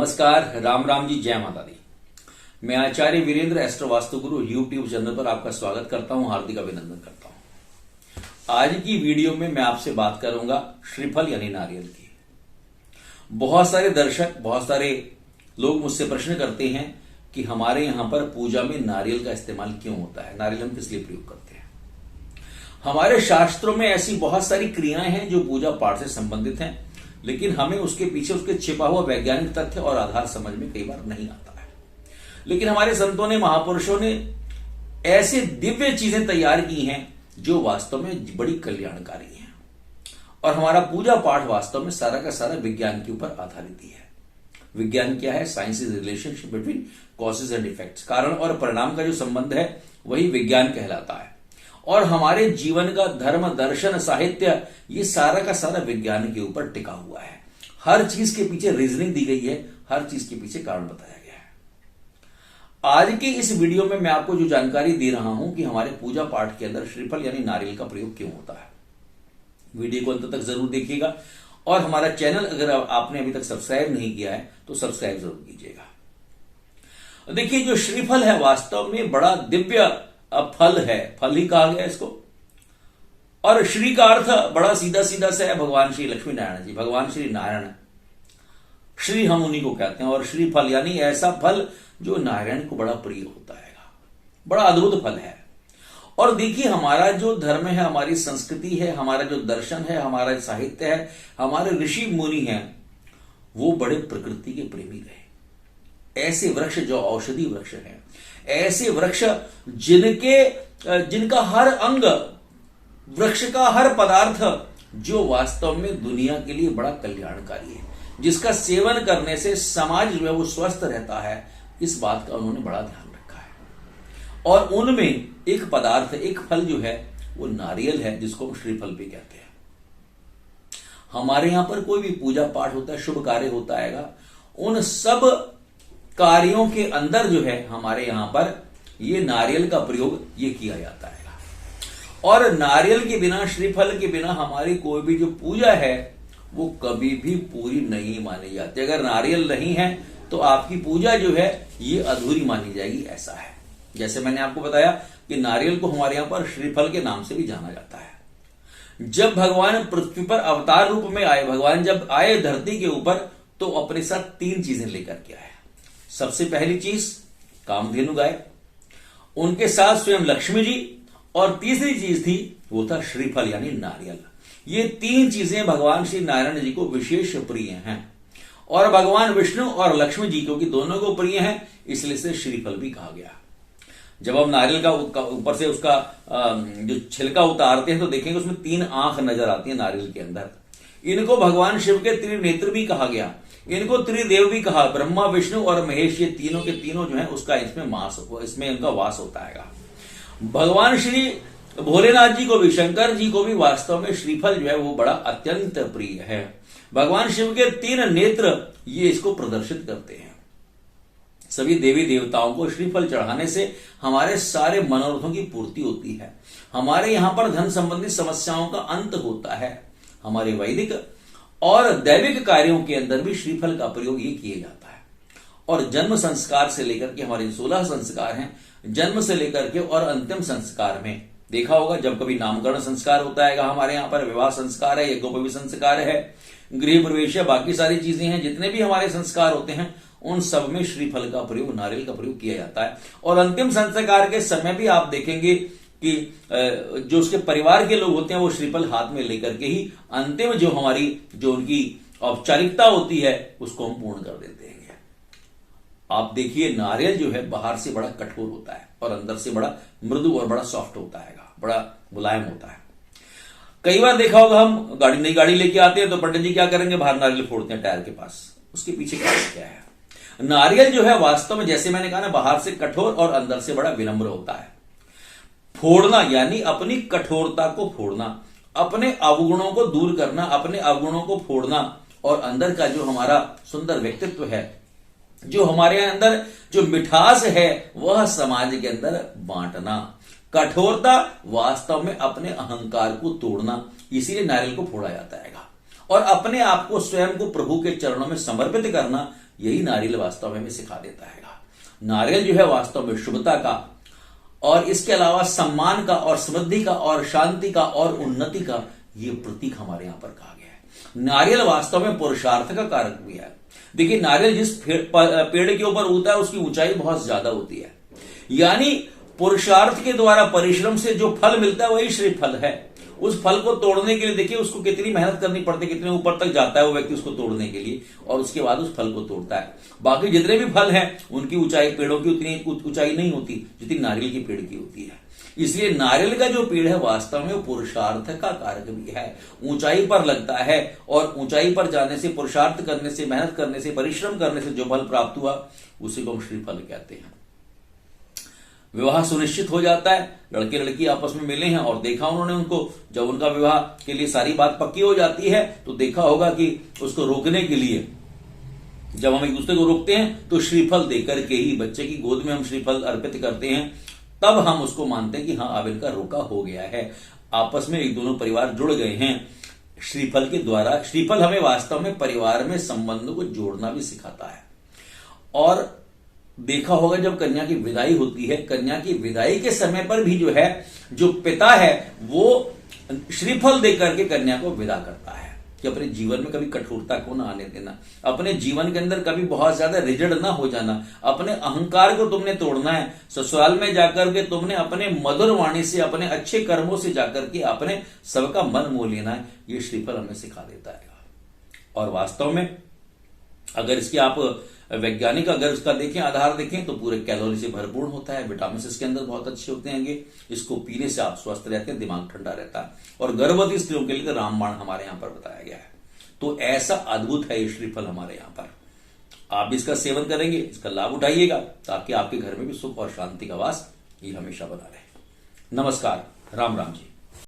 नमस्कार, राम राम जी, जय माता दी। मैं आचार्य वीरेंद्र एस्ट्रो वास्तु गुरु यूट्यूब चैनल पर आपका स्वागत करता हूं, हार्दिक अभिनंदन करता हूं। आज की वीडियो में मैं आपसे बात करूंगा श्रीफल यानी नारियल की। बहुत सारे दर्शक, बहुत सारे लोग मुझसे प्रश्न करते हैं कि हमारे यहां पर पूजा में नारियल का इस्तेमाल क्यों होता है, नारियल हम किस लिए प्रयोग करते हैं। हमारे शास्त्रों में ऐसी बहुत सारी क्रियाएं हैं जो पूजा पाठ से संबंधित हैं, लेकिन हमें उसके पीछे उसके छिपा हुआ वैज्ञानिक तथ्य और आधार समझ में कई बार नहीं आता है। लेकिन हमारे संतों ने, महापुरुषों ने ऐसे दिव्य चीजें तैयार की हैं जो वास्तव में बड़ी कल्याणकारी हैं। और हमारा पूजा पाठ वास्तव में सारा का सारा विज्ञान के ऊपर आधारित ही है। विज्ञान क्या है? Science is relationship between causes and effects. कारण और परिणाम का जो संबंध है वही विज्ञान कहलाता है। और हमारे जीवन का धर्म, दर्शन, साहित्य, ये सारा का सारा विज्ञान के ऊपर टिका हुआ है। हर चीज के पीछे रीजनिंग दी गई है, हर चीज के पीछे कारण बताया गया है। आज की इस वीडियो में मैं आपको जो जानकारी दे रहा हूं कि हमारे पूजा पाठ के अंदर श्रीफल यानी नारियल का प्रयोग क्यों होता है। वीडियो को अंत तक जरूर देखिएगा और हमारा चैनल अगर आपने अभी तक सब्सक्राइब नहीं किया है तो सब्सक्राइब जरूर कीजिएगा। देखिए, जो श्रीफल है वास्तव में बड़ा दिव्य फल है, फल ही कहा गया इसको। और श्री का अर्थ बड़ा सीधा सीधा से है भगवान श्री लक्ष्मी नारायण जी, भगवान श्री नारायण। श्री हम उन्हीं को कहते हैं। और श्री फल यानी ऐसा फल जो नारायण को बड़ा प्रिय होता है, बड़ा अद्भुत फल है। और देखिए, हमारा जो धर्म है, हमारी संस्कृति है, हमारा जो दर्शन है, हमारा साहित्य है, हमारे ऋषि मुनि हैं, वो बड़े प्रकृति के प्रेमी रहे। ऐसे वृक्ष जो औषधि वृक्ष हैं, ऐसे वृक्ष जिनका हर अंग, वृक्ष का हर पदार्थ जो वास्तव में दुनिया के लिए बड़ा कल्याणकारी है, जिसका सेवन करने से समाज जो है वो स्वस्थ रहता है, इस बात का उन्होंने बड़ा ध्यान रखा है। और उनमें एक पदार्थ, एक फल जो है वो नारियल है, जिसको हम श्रीफल भी कहते हैं। हमारे यहां पर कोई भी पूजा पाठ होता है, शुभ कार्य होता है, उन सब कार्यों के अंदर जो है हमारे यहां पर ये नारियल का प्रयोग ये किया जाता है। और नारियल के बिना, श्रीफल के बिना हमारी कोई भी जो पूजा है वो कभी भी पूरी नहीं मानी जाती। अगर नारियल नहीं है तो आपकी पूजा जो है ये अधूरी मानी जाएगी, ऐसा है। जैसे मैंने आपको बताया कि नारियल को हमारे यहां पर श्रीफल के नाम से भी जाना जाता है। जब भगवान पृथ्वी पर अवतार रूप में आए, भगवान जब आए धरती के ऊपर, तो अपने साथ 3 चीजें लेकर के आए। सबसे पहली चीज कामधेनु गाय, उनके साथ स्वयं लक्ष्मी जी, और तीसरी चीज थी वो था श्रीफल यानी नारियल। ये 3 चीजें भगवान श्री नारायण जी को विशेष प्रिय हैं। और भगवान विष्णु और लक्ष्मी जी, क्योंकि दोनों को प्रिय हैं, इसलिए से श्रीफल भी कहा गया। जब हम नारियल का ऊपर से उसका जो छिलका उतारते हैं तो देखेंगे उसमें 3 आंख नजर आती है नारियल के अंदर। इनको भगवान शिव के त्रिनेत्र भी कहा गया, इनको त्रिदेव भी कहा। ब्रह्मा, विष्णु और महेश, ये तीनों के तीनों जो है उसका इसमें उनका वास होता है। भगवान श्री भोलेनाथ जी को भी, शंकर जी को भी वास्तव में श्रीफल जो है वो बड़ा अत्यंत प्रिय है। भगवान शिव के 3 नेत्र ये इसको प्रदर्शित करते हैं। सभी देवी देवताओं को श्रीफल चढ़ाने से हमारे सारे मनोरथों की पूर्ति होती है। हमारे यहां पर धन संबंधी समस्याओं का अंत होता है। हमारे वैदिक और दैविक कार्यों के अंदर भी श्रीफल का प्रयोग ये किया जाता है। और जन्म संस्कार से लेकर के हमारे 16 संस्कार हैं, जन्म से लेकर के और अंतिम संस्कार में देखा होगा, जब कभी नामकरण संस्कार होता है हमारे यहां पर, विवाह संस्कार है, यज्ञोपवीत संस्कार है, गृह प्रवेश है, बाकी सारी चीजें हैं, जितने भी हमारे संस्कार होते हैं उन सब में श्रीफल का प्रयोग, नारियल का प्रयोग किया जाता है। और अंतिम संस्कार के समय भी आप देखेंगे कि जो उसके परिवार के लोग होते हैं वो श्रीफल हाथ में लेकर के ही अंतिम जो उनकी औपचारिकता होती है उसको हम पूर्ण कर देते हैं। आप देखिए, नारियल जो है बाहर से बड़ा कठोर होता है और अंदर से बड़ा मृदु और बड़ा सॉफ्ट होता है, बड़ा मुलायम होता है। कई बार देखा होगा, हम नई गाड़ी लेके आते हैं तो पंडित जी क्या करेंगे, बाहर नारियल फोड़ते हैं टायर के पास। उसके पीछे क्या है? नारियल जो है वास्तव में, जैसे मैंने कहा ना, बाहर से कठोर और अंदर से बड़ा विनम्र होता है। फोड़ना यानी अपनी कठोरता को फोड़ना, अपने अवगुणों को दूर करना, अपने अवगुणों को फोड़ना, और अंदर का जो हमारा सुंदर व्यक्तित्व है, जो हमारे अंदर जो मिठास है, वह समाज के अंदर बांटना। कठोरता वास्तव में अपने अहंकार को तोड़ना, इसीलिए नारियल को फोड़ा जाता है। और अपने आप को, स्वयं को प्रभु के चरणों में समर्पित करना, यही नारियल वास्तव में हमें सिखा देता है। नारियल जो है वास्तव में शुभता का और इसके अलावा सम्मान का और समृद्धि का और शांति का और उन्नति का ये प्रतीक हमारे यहां पर कहा गया है। नारियल वास्तव में पुरुषार्थ का कारक भी है। देखिए, नारियल जिस पेड़ के ऊपर उगता है उसकी ऊंचाई बहुत ज्यादा होती है, यानी पुरुषार्थ के द्वारा परिश्रम से जो फल मिलता है वही श्रीफल है। उस फल को तोड़ने के लिए देखिए उसको कितनी मेहनत करनी पड़ती है, कितने ऊपर तक जाता है वो व्यक्ति उसको तोड़ने के लिए, और उसके बाद उस फल को तोड़ता है। बाकी जितने भी फल हैं उनकी ऊंचाई पेड़ों की उतनी ऊंचाई नहीं होती जितनी नारियल के पेड़ की होती है। इसलिए नारियल का जो पेड़ है वास्तव में पुरुषार्थ का कारक भी है, ऊंचाई पर लगता है, और ऊंचाई पर जाने से, पुरुषार्थ करने से, मेहनत करने से, परिश्रम करने से जो फल प्राप्त हुआ उसी को हम श्रीफल कहते हैं। विवाह सुनिश्चित हो जाता है, लड़के लड़की आपस में मिले हैं और देखा उन्होंने उनको, जब उनका विवाह के लिए सारी बात पक्की हो जाती है तो देखा होगा कि उसको रोकने के लिए जब हम एक दूसरे को रोकते हैं तो श्रीफल देकर के ही, बच्चे की गोद में हम श्रीफल अर्पित करते हैं, तब हम उसको मानते हैं कि हाँ अब इनका रोका हो गया है, आपस में एक दोनों परिवार जुड़ गए हैं श्रीफल के द्वारा। श्रीफल हमें वास्तव में परिवार में संबंधों को जोड़ना भी सिखाता है। और देखा होगा जब कन्या की विदाई होती है, कन्या की विदाई के समय पर भी जो है, जो पिता है वो श्रीफल देकर के कन्या को विदा करता है कि अपने जीवन में कभी कठोरता को ना आने देना, अपने जीवन के अंदर कभी बहुत ज्यादा रिजिड ना हो जाना, अपने अहंकार को तुमने तोड़ना है, ससुराल में जाकर के तुमने अपने मधुर वाणी से, अपने अच्छे कर्मों से जाकर के अपने सबका मन मोह लेना है। ये श्रीफल हमें सिखा देता है। और वास्तव में अगर इसकी आप वैज्ञानिक अगर उसका देखें, आधार देखें, तो पूरे कैलोरी से भरपूर होता है, विटामिन इसके अंदर बहुत अच्छे होते हैं। इसको पीने से आप स्वस्थ रहते हैं, दिमाग ठंडा रहता है। और गर्भवती स्त्रियों के लिए रामबाण हमारे यहां पर बताया गया है। तो ऐसा अद्भुत है ये श्रीफल हमारे यहां पर। आप इसका सेवन करेंगे, इसका लाभ उठाइएगा, ताकि आपके घर में भी सुख और शांति का वास ये हमेशा बना रहे। नमस्कार, राम राम जी।